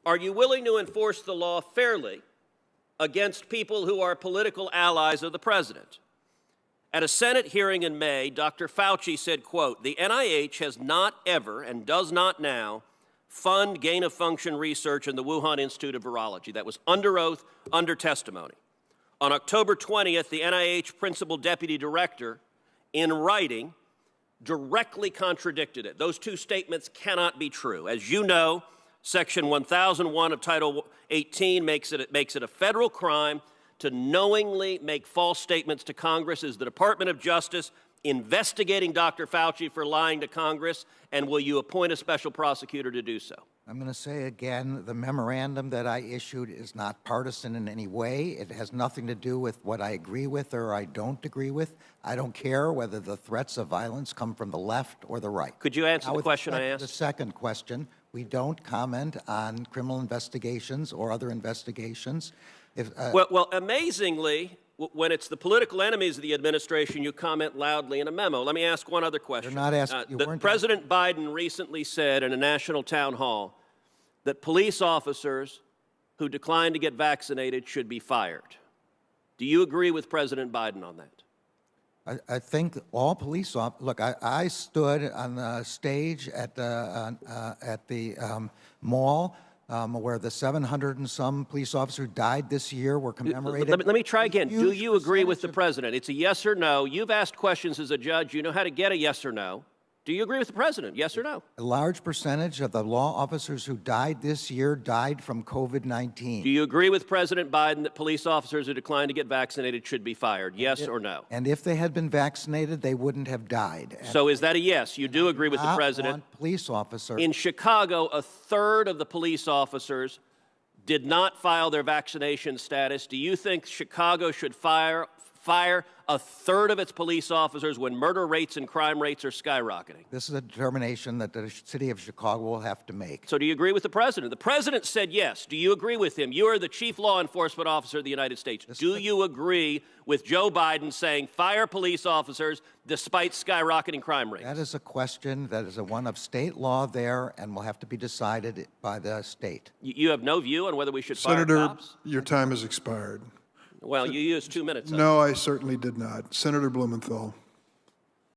Are you willing to enforce the law fairly against people who are political allies of the president? At a Senate hearing in May, Dr. Fauci said, quote, "The NIH has not ever and does not now fund gain-of-function research in the Wuhan Institute of Virology." That was under oath, under testimony. On October 20th, the NIH Principal Deputy Director, in writing, directly contradicted it. Those two statements cannot be true. As you know, Section 1001 of Title 18 makes it a federal crime to knowingly make false statements to Congress. Is the Department of Justice investigating Dr. Fauci for lying to Congress, and will you appoint a special prosecutor to do so? I'm going to say again, the memorandum that I issued is not partisan in any way. It has nothing to do with what I agree with or I don't agree with. I don't care whether the threats of violence come from the left or the right. Could you answer the question I asked? The second question, we don't comment on criminal investigations or other investigations. Well, amazingly, when it's the political enemies of the administration, you comment loudly in a memo. Let me ask one other question. You're not asking. President Biden recently said in a national town hall that police officers who decline to get vaccinated should be fired. Do you agree with President Biden on that? I think all police officers, look, I stood on the stage at the mall where the 700 and some police officers who died this year were commemorated. Let me try again. Do you agree with the president? It's a yes or no. You've asked questions as a judge. You know how to get a yes or no. Do you agree with the president? Yes or no? A large percentage of the law officers who died this year died from COVID-19. Do you agree with President Biden that police officers who decline to get vaccinated should be fired? Yes or no? And if they had been vaccinated, they wouldn't have died. So is that a yes? You do agree with the president? Police officer. In Chicago, a third of the police officers did not file their vaccination status. Do you think Chicago should fire a third of its police officers when murder rates and crime rates are skyrocketing? This is a determination that the city of Chicago will have to make. So do you agree with the president? The president said yes. Do you agree with him? You are the chief law enforcement officer of the United States. Do you agree with Joe Biden saying fire police officers despite skyrocketing crime rates? That is a question that is one of state law there and will have to be decided by the state. You have no view on whether we should fire cops? Senator, your time has expired. Well, you used 2 minutes. No, I certainly did not. Senator Blumenthal.